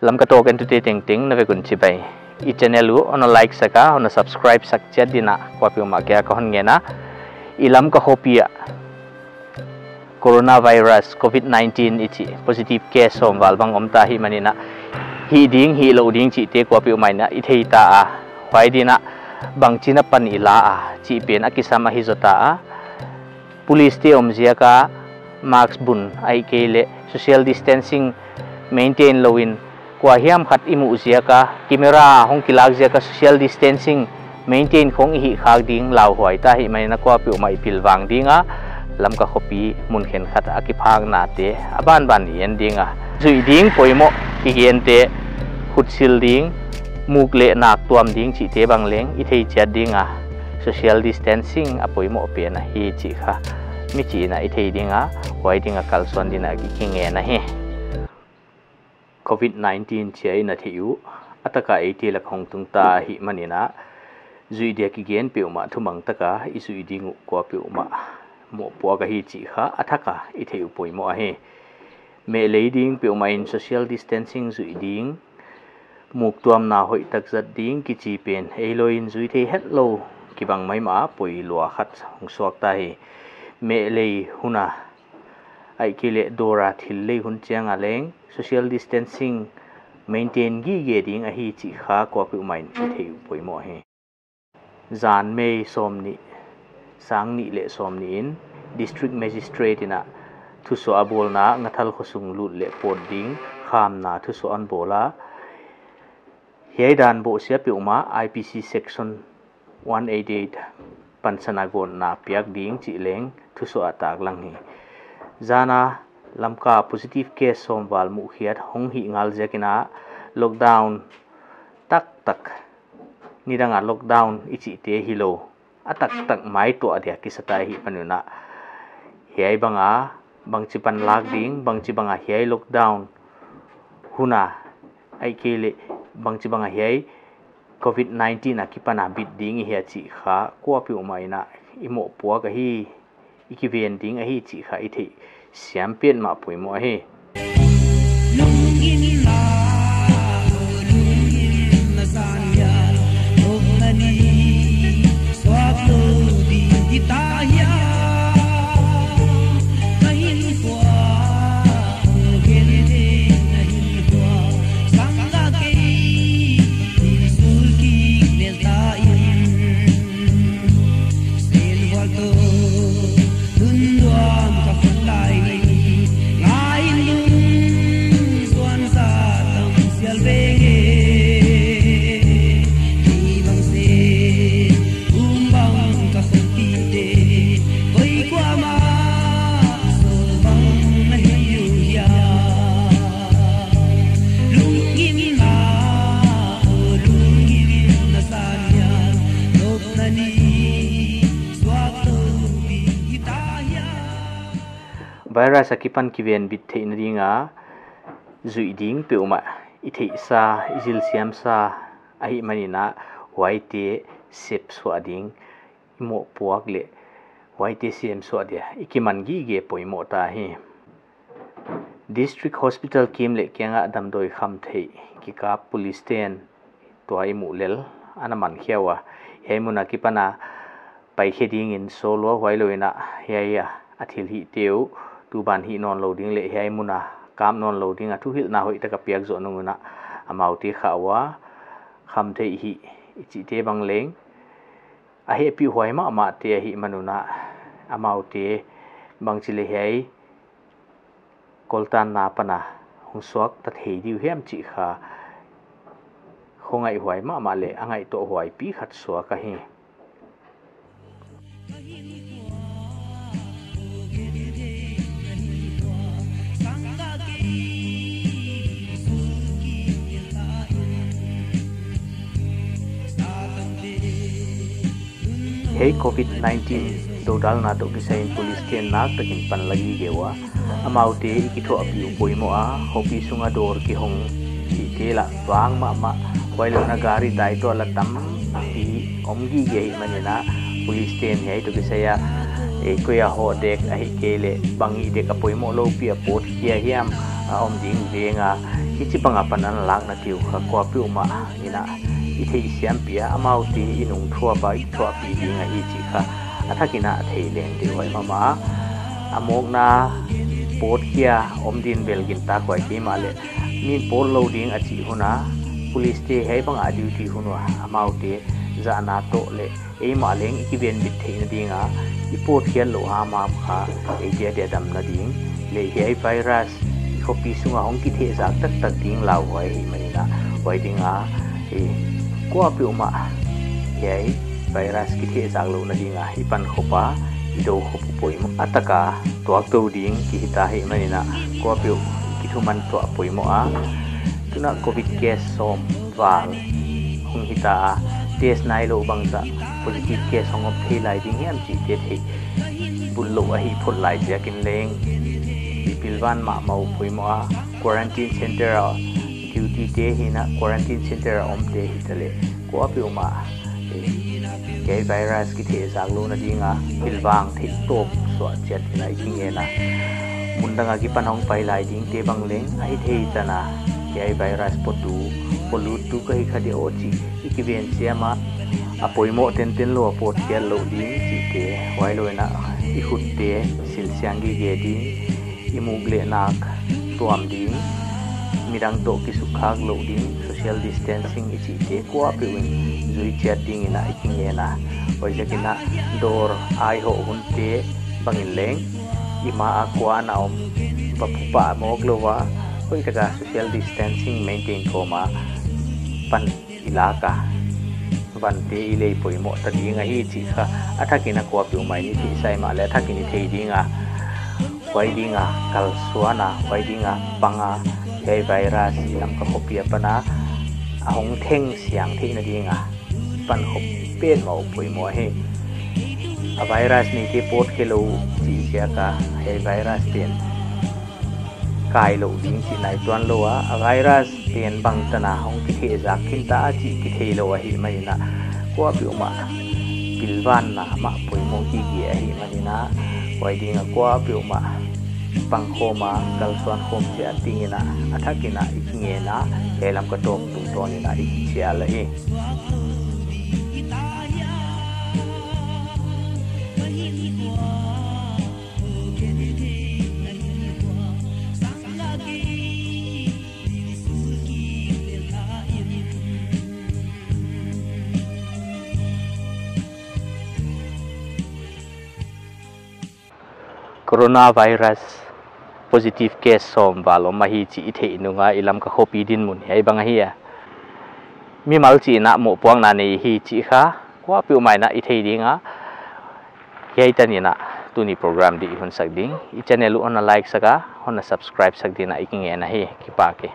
lam ka to kan tu te ting ting na ve kun chi bai i channel u on like saka on subscribe sak chat dina kwa pi ma kya ka hon nge na i lam ka hopia coronavirus covid-19 ichi positive case som wal bang om ta hi manina hi ding hi lo ding chi te kwa pi mai na i thei ta a hwai dina bang china pan ila a chi pen akisama hi zota a police te om zia ka mask bun ai ke le social distancing maintain lowin kwa hiam khat imu zia ka camera hong kilak zia ka social distancing maintain khong hi khak ding law hwai ta hi mai na kwa pi mai pilwang dinga lam ka khopi mun khen khat akiphang na te aban ban yen dinga zui ding poimo ki gen te khutsil ding muk le nak tuam ding chi te bang leng i thei chat dinga social distancing apoimo pe na hi chi kha mi chi na i thei dinga hoi dinga kalson dina ki kinge na he covid-19 chi na thiu ataka ate la khong tung ta hi manina zui de ki gen pe ma thumang taka i zui ding ko pe ma mo po ka hi chi kha athaka i thei poimo a he me leading pe ma in social distancing zui ding muk tuam na hoi tak zat ding ki chi pen eiloin zui the hello ki bang mai ma poi lua khat hong suak ta hi me lei huna ai ki le dora thil lei hun chang a leng social distancing maintain gi ge ding a hi chi kha ko pi mai i thei poi mo he zan me som ni sang ni le som ni in district magistrate ina thu so abol na ngathal khosung lut le pot ding kham na thu so an bola hei dan bo sia pi uma IPC section 188 pansana gon na piak ding chi leng thu so atak lang hi zana lamka positive case som wal mu khiat hong hi ngal zekina lockdown tak tak ni danga lockdown ichi te hilo atak tak mai to adia ki satai hi panuna hei banga bangchi pan lak ding bangchi banga hei lockdown huna ai kele bangchi banga hei covid-19 akipana bit ding hi chi kha ko pi umai na imo po ka hi ikiven ding a hi chi kha i thei siam pen ma poi mo he virus akipan kiven bit thein ringa zui ding pe uma i thei sa izil siam sa ahi manina waite sep so ading imo puak le waite siam so adia ikiman gi ge poimo ta hi district hospital kim le kenga dam doi kham thei ki ka police ten toai mu lel anaman khiawa heimuna kipana pai kheding in solo wailoina heya athil hi teu tu ban hi non loading le hai muna kam non loading a thu hil na hoi ta ka piak zo nunguna amau ti khawa kham the hi chi te bang leng a he pi hoi ma ma te hi manuna amau te bang chi le hai koltan na pana hung suak ta thei diu hem chi kha khongai hoi ma ma le angai to hoi pi khat suwa ka hi hei covid-19 do dal na to kisain police ken nak takin pan lagi gewa amaute ikitho apiu poimo a hopi sunga dor ki hong chi tela wang ma ma wailo na gari dai to la tam hi omgi ge manina police ten hei to kisaya e ko ya ho dek a hi kele bangi de ka poimo lo pi a pot kia hiam om ding venga ichi pangapanan lak na tiu kha kwa pi uma ina ithei siam pia amauti inung thua ba thua pi dinga hi chi kha athakina thei leng de hoi mama amok na pot kia omdin belgin ta kwai ki male min pol loading achi huna police te hei banga duty hunwa amauti zana to le e maleng ikiben bit theina dinga ipot hian lo ha ma kha e dia de dam na ding le hei virus copy sunga hong ki the za tak tak ding law hoi manina hoi dinga e kwa pi uma hei virus ki the za lo na dinga ipan khopa ido khopu poimo ataka tuak to ding ki hita he manina kwa pi ki thuman to poimo a tuna covid case som wal hong hita test nai lo bangza positive case hong of thei lai ding hiam chi te thei bullo a hi phot lai ja kin leng pilwan ma mau poimo a quarantine center duty te hina quarantine center om te hitale ko pi uma ke virus ki the jak lo na dinga pilwang thei top so chat na ikingena mundanga ki panhong pai lai ding te bang leng ai thei chana ke virus potu polutu kai khade ochi ikiven siama apoimo ten lo pot ke lo ding chi te wailoina ihut te silsiangi ge ding imugle nak tuam ding mirang to ki sukhak lo ding social distancing ichi te ko apewin zui chatting ina ikingena ojakina dor ai ho hunte bangin leng ima akwa naom papupa moglowa koi taka social distancing maintain koma pan ilaka bante ile poimo tadinga hi chi kha athakina ko apu mai ni thi sai ma le thakini thei dinga waidinga kalsuana waidinga panga hei virus lam ka hopia pana ahong theng siang theina dinga pan hop pen mau poimo he a virus ni ke pot ke lo chi sia ka hei virus pen kai lo ding chi nai tuan lo a virus pen bang tana hong ki the za khin ta chi ki the lo hi mai na ko api uma pilwan na ma poimo ki gi hi mai na waidinga ko api uma pang khoma kalsuan khom che atingina athakina ikingena helam ka top tu tonina ichia la hi coronavirus positive case som walo mahi chi ithe inunga ilam ka hopi din mun hei banga hi mi mal chi na mo puang na nei hi chi kha kwa pi mai na ithe dinga hei tanina tuni program di hun sak ding I channel on like saka on subscribe sak dina iking na hi ki pa ke